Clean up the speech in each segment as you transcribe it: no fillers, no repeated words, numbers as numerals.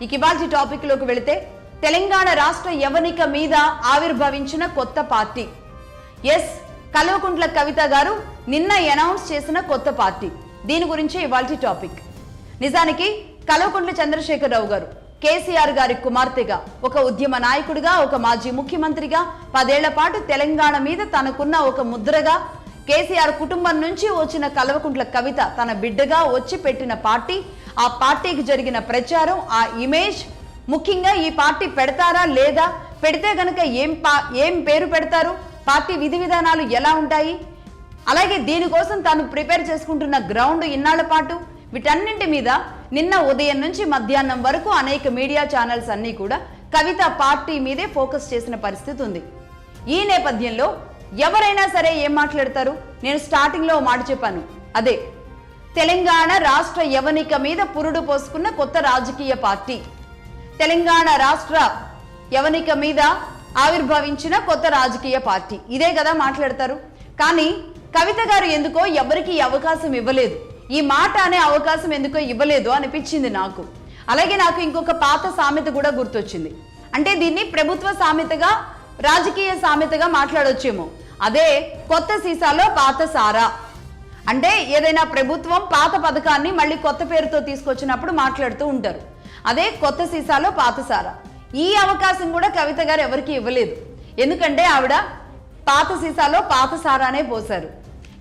ఇక ఇవాల్టి టాపిక్ లోకి వెళితే తెలంగాణ రాష్ట్ర యవనిక మీద ఆవిర్భవించిన కొత్త పార్టీ. ఎస్, కల్వకుంట్ల కవిత గారు నిన్న అనౌన్స్ చేసిన కొత్త పార్టీ. దీని గురించి ఇవాల్టి టాపిక్. నిజానికి కల్వకుంట్ల చంద్రశేఖరరావు గారు కేసీఆర్ గారి కుమార్తెగా, ఒక ఉద్యమ నాయకుడిగా, ఒక మాజీ ముఖ్యమంత్రిగా 10 ఏళ్ల పాటు తెలంగాణ మీద తనకున్న ఒక ముద్రగా, కేసీఆర్ కుటుంబం నుంచి వచ్చిన కల్వకుంట్ల కవిత తన బిడ్డగా వచ్చి పెట్టిన పార్టీ. ఆ పార్టీకి జరిగిన ప్రచారం, ఆ ఇమేజ్, ముఖ్యంగా ఈ పార్టీ పెడతారా లేదా, పెడితే గనక ఏం పేరు పెడతారు, పార్టీ విధి విధానాలు ఎలా ఉంటాయి, అలాగే దీనికోసం తాను ప్రిపేర్ చేసుకుంటున్న గ్రౌండ్ ఇన్నాళ్ల పాటు, వీటన్నింటి మీద నిన్న ఉదయం నుంచి మధ్యాహ్నం వరకు అనేక మీడియా ఛానల్స్ అన్నీ కూడా కవిత పార్టీ మీదే ఫోకస్ చేసిన పరిస్థితి ఉంది. ఈ నేపథ్యంలో ఎవరైనా సరే ఏం మాట్లాడతారు? నేను స్టార్టింగ్ లో మాట చెప్పాను, అదే తెలంగాణ రాష్ట్ర యవనిక మీద పురుడు పోసుకున్న కొత్త రాజకీయ పార్టీ, తెలంగాణ రాష్ట్ర యవనిక మీద ఆవిర్భవించిన కొత్త రాజకీయ పార్టీ, ఇదే కదా మాట్లాడతారు. కానీ కవిత గారు ఎందుకో ఎవరికి అవకాశం ఇవ్వలేదు, ఈ మాట అనే అవకాశం ఎందుకో ఇవ్వలేదు అనిపించింది నాకు. అలాగే నాకు ఇంకొక పాత సామెత కూడా గుర్తొచ్చింది. అంటే దీన్ని ప్రభుత్వ సామెతగా, రాజకీయ సామెతగా మాట్లాడొచ్చేమో. అదే కొత్త సీసాలో పాత సారా. అంటే ఏదైనా ప్రభుత్వం పాత పథకాన్ని మళ్ళీ కొత్త పేరుతో తీసుకొచ్చినప్పుడు మాట్లాడుతూ ఉంటారు. అదే కొత్త సీసాలో పాత సారా. ఈ అవకాశం కూడా కవిత గారు ఎవరికి ఇవ్వలేదు. ఎందుకంటే ఆవిడ పాత సీసాలో పాత సారానే పోశారు.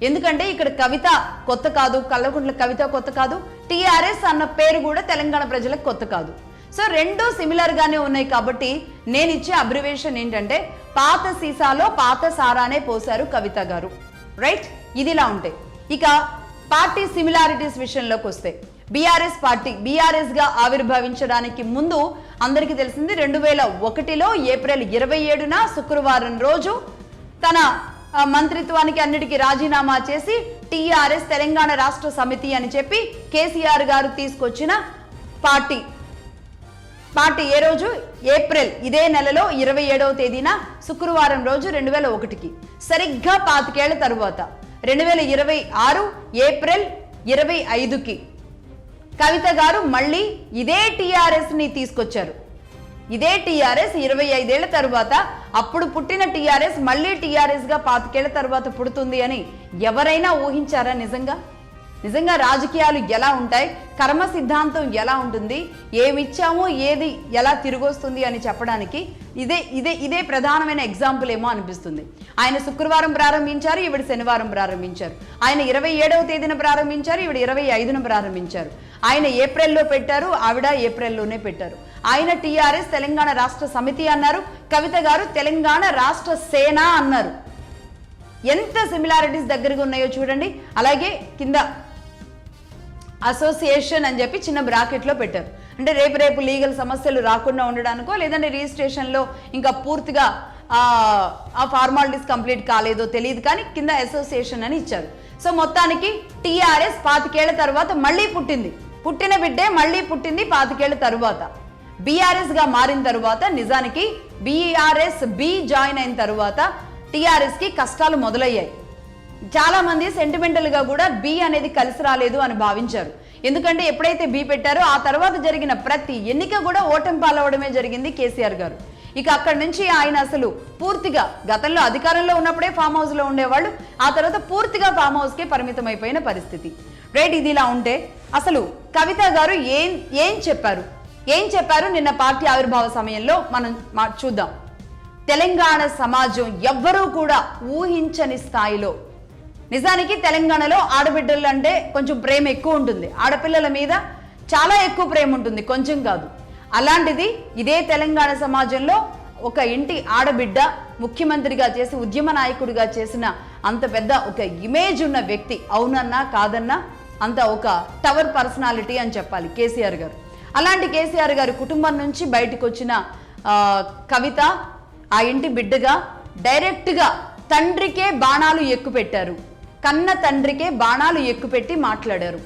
ఎందుకంటే ఇక్కడ కవిత కొత్త కాదు, కల్వకుంట్ల కవిత కొత్త కాదు, టీఆర్ఎస్ అన్న పేరు కూడా తెలంగాణ ప్రజలకు కొత్త కాదు. సో రెండూ సిమిలర్ గానే ఉన్నాయి. కాబట్టి నేను ఇచ్చే అబ్రివేషన్ ఏంటంటే పాత సీసాలో పాత సారానే పోశారు కవిత గారు. రైట్, ఇదిలా ఉంటాయి. ఇక పార్టీ సిమిలారిటీస్ విషయంలోకి వస్తే, బీఆర్ఎస్ పార్టీ బీఆర్ఎస్ గా ఆవిర్భవించడానికి ముందు అందరికీ తెలిసింది 2001లో ఏప్రిల్ 27న శుక్రవారం రోజు తన మంత్రిత్వానికి అన్నిటికీ రాజీనామా చేసి టీఆర్ఎస్ తెలంగాణ రాష్ట్ర సమితి అని చెప్పి కేసీఆర్ గారు తీసుకొచ్చిన పార్టీ ఏ రోజు? ఏప్రిల్, ఇదే నెలలో 27వ తేదీన శుక్రవారం రోజు 2001కి సరిగ్గా 25 ఏళ్ల తరువాత 2026 ఏప్రిల్ 25కి కవిత గారు మళ్ళీ ఇదే టీఆర్ఎస్ ని తీసుకొచ్చారు. ఇదే టీఆర్ఎస్ 25 ఏళ్ల తరువాత, అప్పుడు పుట్టిన టీఆర్ఎస్ మళ్ళీ టీఆర్ఎస్ గా 25 ఏళ్ల తరువాత పుడుతుంది అని ఎవరైనా ఊహించారా? నిజంగా రాజకీయాలు ఎలా ఉంటాయి, కర్మ సిద్ధాంతం ఎలా ఉంటుంది, ఏమిచ్చామో ఏది ఎలా తిరిగొస్తుంది అని చెప్పడానికి ఇదే ప్రధానమైన ఎగ్జాంపుల్ ఏమో అనిపిస్తుంది. ఆయన శుక్రవారం ప్రారంభించారు, ఈవిడ శనివారం ప్రారంభించారు. ఆయన 27వ తేదీన ప్రారంభించారు, ఈవిడ 25న ప్రారంభించారు. ఆయన ఏప్రిల్లో పెట్టారు, ఆవిడ ఏప్రిల్లోనే పెట్టారు. ఆయన టీఆర్ఎస్ తెలంగాణ రాష్ట్ర సమితి అన్నారు, కవిత గారు తెలంగాణ రాష్ట్ర సేన అన్నారు. ఎంత సిమిలారిటీస్ దగ్గరగా ఉన్నాయో చూడండి. అలాగే కింద అసోసియేషన్ అని చెప్పి చిన్న బ్రాకెట్లో పెట్టారు. అంటే రేపు లీగల్ సమస్యలు రాకుండా ఉండడానికో, లేదంటే రిజిస్ట్రేషన్లో ఇంకా పూర్తిగా ఆ ఫార్మాలిటీస్ కంప్లీట్ కాలేదో తెలియదు, కానీ కింద అసోసియేషన్ అని ఇచ్చారు. సో మొత్తానికి టీఆర్ఎస్ 25 ఏళ్ల తర్వాత మళ్ళీ పుట్టింది. పుట్టిన బిడ్డే మళ్ళీ పుట్టింది 25 ఏళ్ల తరువాత. బీఆర్ఎస్ గా మారిన తరువాత, నిజానికి బీఆర్ఎస్ బి జాయిన్ అయిన తరువాత టీఆర్ఎస్ కి కష్టాలు మొదలయ్యాయి. చాలా మంది సెంటిమెంటల్ గా కూడా బి అనేది కలిసి రాలేదు అని భావించారు. ఎందుకంటే ఎప్పుడైతే బి పెట్టారో ఆ తర్వాత జరిగిన ప్రతి ఎన్నిక కూడా ఓటమి పాలవడమే జరిగింది కేసీఆర్ గారు. ఇక అక్కడి నుంచి ఆయన అసలు పూర్తిగా, గతంలో అధికారంలో ఉన్నప్పుడే ఫామ్ హౌస్ లో ఉండేవాళ్ళు, ఆ తర్వాత పూర్తిగా ఫామ్ హౌస్ కే పరిమితం అయిపోయిన పరిస్థితి. రైట్, ఇది ఇలా ఉంటే అసలు కవిత గారు ఏం చెప్పారు నిన్న పార్టీ ఆవిర్భావ సమయంలో మనం చూద్దాం. తెలంగాణ సమాజం ఎవ్వరూ కూడా ఊహించని స్థాయిలో, నిజానికి తెలంగాణలో ఆడబిడ్డలు అంటే కొంచెం ప్రేమ ఎక్కువ ఉంటుంది, ఆడపిల్లల మీద చాలా ఎక్కువ ప్రేమ ఉంటుంది, కొంచెం కాదు. అలాంటిది ఇదే తెలంగాణ సమాజంలో ఒక ఇంటి ఆడబిడ్డ ముఖ్యమంత్రిగా చేసి ఉద్యమ నాయకుడిగా చేసిన అంత పెద్ద ఒక ఇమేజ్ ఉన్న వ్యక్తి, అవునన్నా కాదన్నా అంత ఒక టవర్ పర్సనాలిటీ అని చెప్పాలి కేసీఆర్ గారు. అలాంటి కేసీఆర్ గారి కుటుంబం నుంచి బయటకు వచ్చిన కవిత ఆ ఇంటి బిడ్డగా డైరెక్ట్గా తండ్రికే బాణాలు ఎక్కుపెట్టారు. కన్న తండ్రికే బాణాలు ఎక్కుపెట్టి మాట్లాడారు.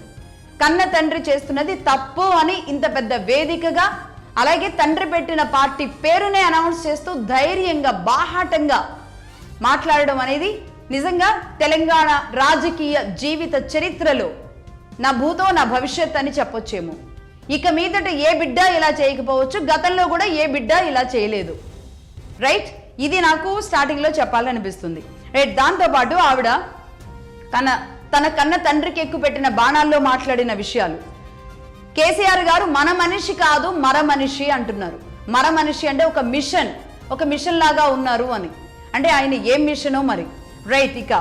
కన్న తండ్రి చేస్తున్నది తప్పు అని ఇంత పెద్ద వేదికగా, అలాగే తండ్రి పెట్టిన పార్టీ పేరునే అనౌన్స్ చేస్తూ ధైర్యంగా, బాహాటంగా మాట్లాడడం అనేది నిజంగా తెలంగాణ రాజకీయ జీవిత చరిత్రలో నా భూతో నా భవిష్యత్ అని చెప్పొచ్చేమో. ఇక మీదట ఏ బిడ్డ ఇలా చేయకపోవచ్చు, గతంలో కూడా ఏ బిడ్డ ఇలా చేయలేదు. రైట్, ఇది నాకు స్టార్టింగ్లో చెప్పాలనిపిస్తుంది. రైట్, దాంతోపాటు ఆవిడ తన కన్న తండ్రికి ఎక్కువ పెట్టిన బాణాల్లో మాట్లాడిన విషయాలు. కేసీఆర్ గారు మన మనిషి కాదు మర మనిషి అంటున్నారు. మర మనిషి అంటే ఒక మిషన్ లాగా ఉన్నారు అని. అంటే ఆయన ఏం మిషనో మరి. రైట్, ఇక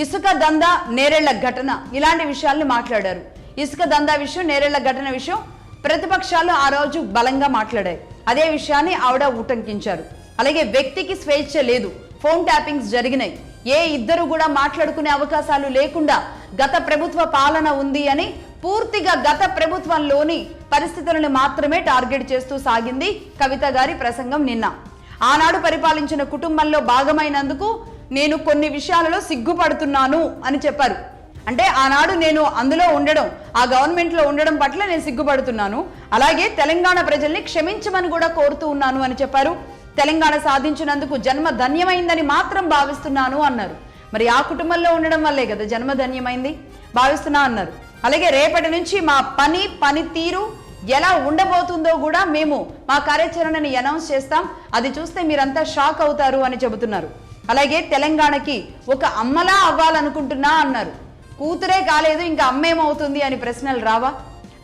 ఇసుక దందా నేరేళ్ల ఘటన ఇలాంటి విషయాల్ని మాట్లాడారు. ఇసుక దందా విషయం, నేరేళ్ల ఘటన విషయం ప్రతిపక్షాలు ఆ రోజు బలంగా మాట్లాడాయి. అదే విషయాన్ని ఆవిడ ఉటంకించారు. అలాగే వ్యక్తికి స్వేచ్ఛ లేదు, ఫోన్ ట్యాపింగ్స్ జరిగినాయి, ఏ ఇద్దరు కూడా మాట్లాడుకునే అవకాశాలు లేకుండా గత ప్రభుత్వ పాలన ఉంది అని పూర్తిగా గత ప్రభుత్వంలోని పరిస్థితులను మాత్రమే టార్గెట్ చేస్తూ సాగింది కవిత గారి ప్రసంగం నిన్న. ఆనాడు పరిపాలించిన కుటుంబంలో భాగమైనందుకు నేను కొన్ని విషయాలలో సిగ్గుపడుతున్నాను అని చెప్పారు. అంటే ఆనాడు నేను అందులో ఉండడం, ఆ గవర్నమెంట్లో ఉండడం పట్ల నేను సిగ్గుపడుతున్నాను, అలాగే తెలంగాణ ప్రజల్ని క్షమించమని కూడా కోరుతూ ఉన్నాను అని చెప్పారు. తెలంగాణ సాధించినందుకు జన్మ ధన్యమైందని మాత్రం భావిస్తున్నాను అన్నారు. మరి ఆ కుటుంబంలో ఉండడం వల్లే కదా జన్మ ధన్యమైంది, భావిస్తున్నా అన్నారు. అలాగే రేపటి నుంచి మా పనితీరు ఎలా ఉండబోతుందో కూడా మేము మా కార్యాచరణని అనౌన్స్ చేస్తాం, అది చూస్తే మీరంతా షాక్ అవుతారు అని చెబుతున్నారు. అలాగే తెలంగాణకి ఒక అమ్మలా అవ్వాలనుకుంటున్నా అన్నారు. కూతురే కాలేదు ఇంకా అమ్మేమవుతుంది అని ప్రశ్నలు రావా?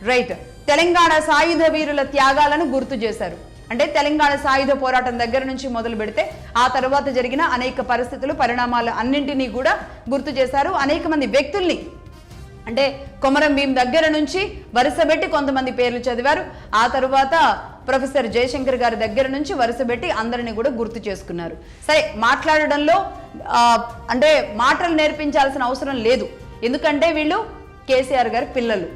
రైట్, తెలంగాణ సాయుధ వీరుల త్యాగాలను గుర్తు చేశారు. అంటే తెలంగాణ సాయుధ పోరాటం దగ్గర నుంచి మొదలు పెడితే ఆ తర్వాత జరిగిన అనేక పరిస్థితులు, పరిణామాలు అన్నింటినీ కూడా గుర్తు చేశారు. అనేక మంది వ్యక్తుల్ని, అంటే కొమరం భీం దగ్గర నుంచి వరుసబెట్టి కొంతమంది పేర్లు చదివారు. ఆ తరువాత ప్రొఫెసర్ జయశంకర్ గారి దగ్గర నుంచి వరుసబెట్టి అందరినీ కూడా గుర్తు చేసుకున్నారు. సరే, మాట్లాడడంలో అంటే మాటలు నేర్పించాల్సిన అవసరం లేదు, ఎందుకంటే వీళ్ళు కేసీఆర్ గారి పిల్లలు.